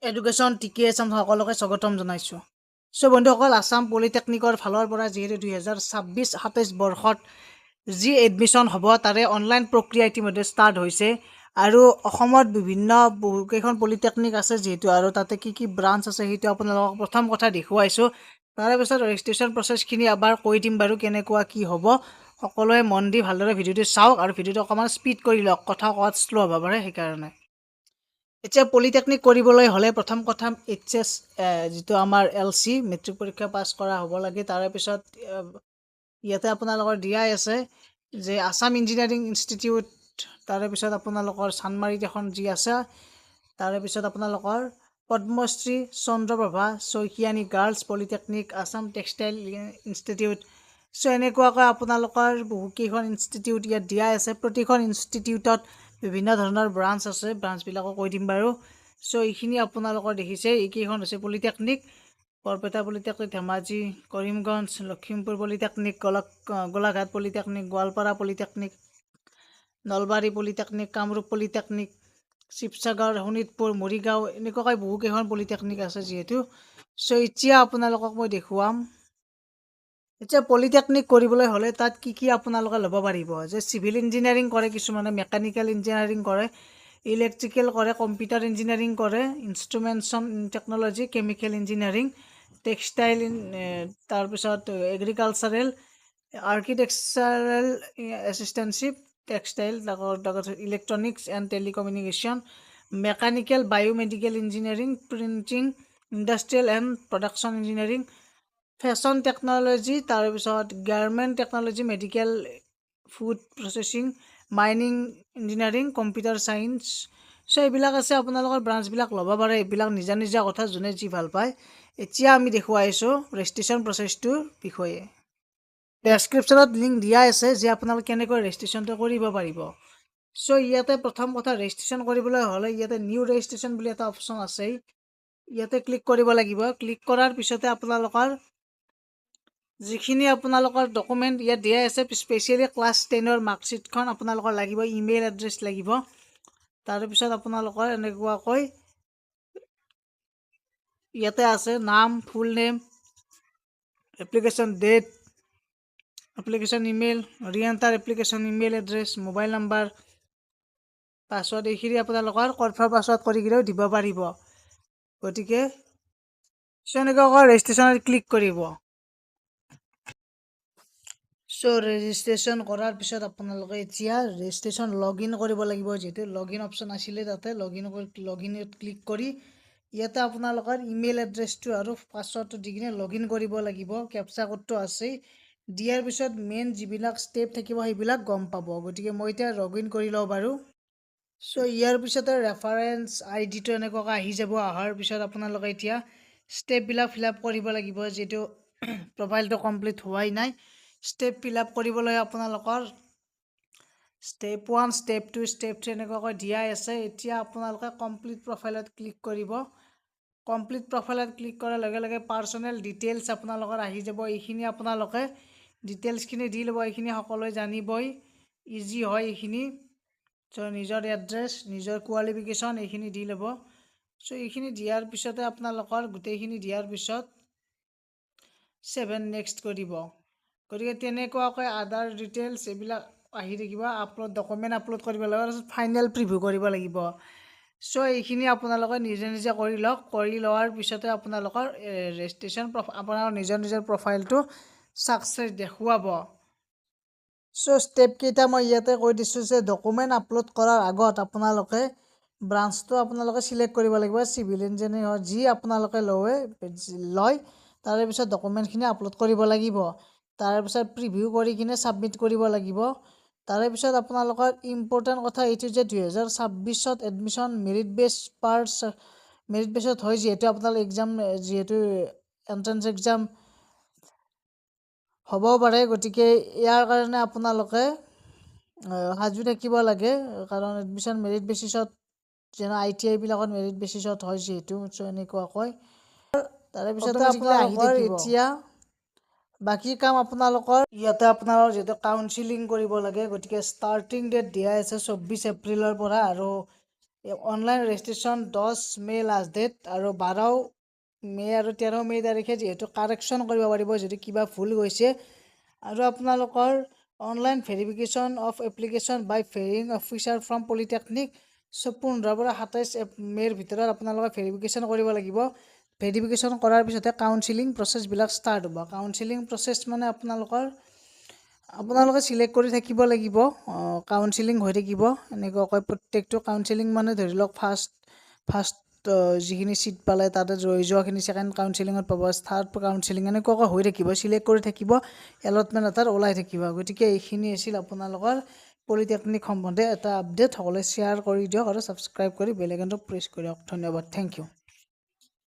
Education টিকে আছাম সকলোকে স্বাগতম জনাইছোঁ। চ' বন্ধুসকল, আছাম পলিটেকনিকৰ ফালৰ পৰা যিহেতু 2026-27 বৰ্ষত যি এডমিশ্যন হ'ব তাৰে অনলাইন প্ৰক্ৰিয়া ইতিমধ্যে ষ্টাৰ্ট হৈছে। আৰু অসমত বিভিন্ন বহুকেইখন পলিটেকনিক আছে যিহেতু, আৰু তাতে কি কি ব্ৰাঞ্চ আছে সেইটো আপোনালোকক প্ৰথম কথা দেখুৱাইছোঁ। তাৰে পিছত ৰেজিষ্ট্ৰেশ্যন প্ৰচেছখিনি এবাৰ কৈ দিম বাৰু কেনেকুৱা কি হ'ব। সকলোৱে মন দি ভালদৰে ভিডিঅ'টো চাওক আৰু ভিডিঅ'টো অকণমান স্পীড কৰি লওক, কথা কোৱাত শ্ল' হ'ব পাৰে সেইকাৰণে। এতিয়া পলিটেকনিক কৰিবলৈ হ'লে প্ৰথম কথা HS যিটো আমাৰ LC মেট্ৰিক পৰীক্ষা পাছ কৰা হ'ব লাগে। তাৰে পিছত ইয়াতে আপোনালোকৰ দিয়াই আছে যে আছাম ইঞ্জিনিয়াৰিং ইনষ্টিটিউট, তাৰে পিছত আপোনালোকৰ চানমাৰিত এখন যি আছে, তাৰে পিছত আপোনালোকৰ Padmashree Chandraprabha Saikiani girls polytechnic, Assam textile institute. So' এনেকুৱাকৈ আপোনালোকৰ বহুকেইখন ইনষ্টিটিউট ইয়াত দিয়াই আছে। প্ৰতিখন ইনষ্টিটিউটত বিভিন্ন ধৰণৰ ব্ৰাঞ্চ আছে, ব্ৰাঞ্চবিলাকো কৈ দিম বাৰু। চ' এইখিনি আপোনালোকৰ দেখিছে, এইকেইখন হৈছে polytechnic: Barpeta polytechnic, Dhemaji, Karimganj, Lakhimpur polytechnic, Golaghat polytechnic, Goalpara polytechnic, Nalbari polytechnic, Kamrup polytechnic, Sivasagar, Sonitpur, Morigaon, এনেকুৱাকৈ বহুকেইখন পলিটেকনিক আছে যিহেতু। চ' এতিয়া আপোনালোকক মই দেখুৱাম। এতিয়া পলিটেকনিক কৰিবলৈ হ'লে তাত কি কি আপোনালোকে ল'ব পাৰিব, যে চিভিল ইঞ্জিনিয়াৰিং কৰে কিছুমানে, মেকানিকেল ইঞ্জিনিয়াৰিং কৰে, ইলেক্ট্ৰিকেল কৰে, কম্পিউটাৰ ইঞ্জিনিয়াৰিং কৰে, instrumentation technology, chemical engineering, textile, তাৰপিছত agricultural, architectural assistantship, textile, electronics and telecommunication, mechanical, biomedical engineering, printing, industrial and production engineering, fashion technology, তাৰপিছত garment technology, medical, food processing, mining engineering, computer science. So' এইবিলাক আছে, আপোনালোকৰ ব্ৰাঞ্চবিলাক ল'ব পাৰে। এইবিলাক নিজা নিজা কথা, যোনে যি ভাল পায়। এতিয়া আমি দেখুৱাইছোঁ ৰেজিষ্ট্ৰেশ্যন প্ৰচেছটোৰ বিষয়ে। ডেছক্ৰিপশ্যনত লিংক দিয়া আছে যে আপোনালোকে কেনেকৈ ৰেজিষ্ট্ৰেশ্যনটো কৰিব পাৰিব। চ' ইয়াতে প্ৰথম কথা, ৰেজিষ্ট্ৰেশ্যন কৰিবলৈ হ'লে ইয়াতে নিউ ৰেজিষ্ট্ৰেশ্যন বুলি এটা অপশ্যন আছে, ইয়াতে ক্লিক কৰিব লাগিব। ক্লিক কৰাৰ পিছতে আপোনালোকৰ যিখিনি আপোনালোকৰ ডকুমেণ্ট ইয়াত দিয়া আছে, স্পেচিয়েলি ক্লাছ 10ৰ মাৰ্কশ্বিটখন আপোনালোকৰ লাগিব, ইমেইল এড্ৰেছ লাগিব। তাৰপিছত আপোনালোকৰ এনেকুৱাকৈ ইয়াতে আছে নাম, full name, application date, application email, reenter application email address, mobile number, password, এইখিনি আপোনালোকৰ কনফাৰ্ম পাছৱৰ্ড কৰি কিনেও দিব পাৰিব। গতিকে এনেকুৱাকৈ ৰেজিষ্ট্ৰেশ্যনত ক্লিক কৰিব। চ' ৰেজিষ্ট্ৰেশ্যন কৰাৰ পিছত আপোনালোকে এতিয়া ৰেজিষ্ট্ৰেশ্যন লগ ইন কৰিব লাগিব, যিহেতু লগ ইন অপশ্যন আছিলে তাতে। লগ ইনত ক্লিক কৰি ইয়াতে আপোনালোকৰ ইমেইল এড্ৰেছটো আৰু পাছৱৰ্ডটো দি কিনে লগ ইন কৰিব লাগিব। কেপচা কোডটো আছেই। দিয়াৰ পিছত মেইন যিবিলাক ষ্টেপ থাকিব সেইবিলাক গম পাব। গতিকে মই এতিয়া লগ ইন কৰি লওঁ বাৰু। চ' ইয়াৰ পিছতে ৰেফাৰেঞ্চ ID টো এনেকুৱাকৈ আহি যাব। অহাৰ পিছত আপোনালোকে এতিয়া ষ্টেপবিলাক ফিল আপ কৰিব লাগিব, যিহেতু প্ৰফাইলটো কমপ্লিট হোৱাই নাই। ষ্টেপ ফিল আপ কৰিবলৈ আপোনালোকৰ ষ্টেপ 1, ষ্টেপ 2, ষ্টেপ 3 এনেকুৱাকৈ দিয়াই আছে। এতিয়া আপোনালোকে কমপ্লিট প্ৰফাইলত ক্লিক কৰিব। কমপ্লিট প্ৰফাইলত ক্লিক কৰাৰ লগে লগে পাৰ্চনেল ডিটেইলছ আপোনালোকৰ আহি যাব। এইখিনি আপোনালোকে ডিটেইলছখিনি দি ল'ব। এইখিনি সকলোৱে জানিবই, ইজি হয় এইখিনি। চ' নিজৰ এড্ৰেছ, নিজৰ কোৱালিফিকেশ্যন এইখিনি দি ল'ব। চ' এইখিনি দিয়াৰ পিছতে আপোনালোকৰ গোটেইখিনি দিয়াৰ পিছত 7 নেক্সট কৰিব। গতিকে তেনেকুৱাকৈ আদাৰ ডিটেইলছ এইবিলাক আহি থাকিব। ডকুমেণ্ট আপলোড কৰিব লাগিব, তাৰপিছত ফাইনেল প্ৰিভিউ কৰিব লাগিব। চ' এইখিনি আপোনালোকে নিজে নিজে কৰি লওক। কৰি লোৱাৰ পিছতে আপোনালোকৰ ৰেজিষ্ট্ৰেশ্যন আপোনালোকৰ নিজৰ প্ৰফাইলটো ছাকচেছ দেখুৱাব। চ' ষ্টেপকেইটা মই ইয়াতে কৈ দিছোঁ যে ডকুমেণ্ট আপলোড কৰাৰ আগত আপোনালোকে ব্ৰাঞ্চটো আপোনালোকে চিলেক্ট কৰিব লাগিব। চিভিল ইঞ্জিনিয়াৰিং যি আপোনালোকে লয়, তাৰে পিছত ডকুমেণ্টখিনি আপলোড কৰিব লাগিব। তাৰপিছত প্ৰিভিউ কৰি কিনে ছাবমিট কৰিব লাগিব। তাৰে পিছত আপোনালোকৰ ইম্পৰ্টেণ্ট কথা এইটো যে 2026ত এডমিশ্যন মেৰিট বেছত হয়, যিহেতু আপোনালোক যিহেতু এণ্ট্ৰেঞ্চ এক্সাম হ'ব পাৰে। গতিকে ইয়াৰ কাৰণে আপোনালোকে সাজু থাকিব লাগে, কাৰণ এডমিশ্যন মেৰিট বেচিছত, যেনে ITI বিলাকত মেৰিট বেচিছত হয় যিহেতু। চ' এনেকুৱাকৈ তাৰে পিছতে আপোনালোকৰ এতিয়া বাকী কাম আপোনালোকৰ ইয়াতে আপোনালোকৰ যিহেতু কাউন্সিলিং কৰিব লাগে, গতিকে ষ্টাৰ্টিং ডেট দিয়া আছে 24 এপ্ৰিলৰ পৰা, আৰু অনলাইন ৰেজিষ্ট্ৰেশ্যন 10 মে লাষ্ট ডেট আৰু 12 মে আৰু 13 মে তাৰিখে যিহেতু কাৰেকশ্যন কৰিব পাৰিব যদি কিবা ভুল গৈছে আৰু আপোনালোকৰ online verification of application by verifying officer from polytechnic 15 পৰা 27 মে'ৰ ভিতৰত আপোনালোকে ভেৰিফিকেশ্যন কৰিব লাগিব। ভেৰিফিকেশ্যন কৰাৰ পিছতে কাউন্সিলিং প্ৰচেছবিলাক ষ্টাৰ্ট হ'ব। কাউন্সিলিং প্ৰচেছ মানে আপোনালোকে চিলেক্ট কৰি থাকিব লাগিব, কাউন্সিলিং হৈ থাকিব এনেকুৱাকৈ প্ৰত্যেকটো কাউন্সিলিং মানে ধৰি লওক ফাৰ্ষ্ট যিখিনি ছিট পালে তাতে ৰৈ যোৱাখিনি ছেকেণ্ড কাউন্সিলিঙত পাব, থাৰ্ড কাউন্সিলিং এনেকুৱাকৈ হৈ থাকিব, চিলেক্ট কৰি থাকিব, এলটমেণ্ট এটাত ওলাই থাকিব। গতিকে এইখিনি আছিল আপোনালোকৰ পলিটেকনিক সম্বন্ধে এটা আপডেট। সকলোৱে শ্বেয়াৰ কৰি দিয়ক আৰু ছাবস্ক্ৰাইব কৰি বেল আইকনটো প্ৰেছ কৰি দিয়ক। ধন্যবাদ, থেংক ইউ।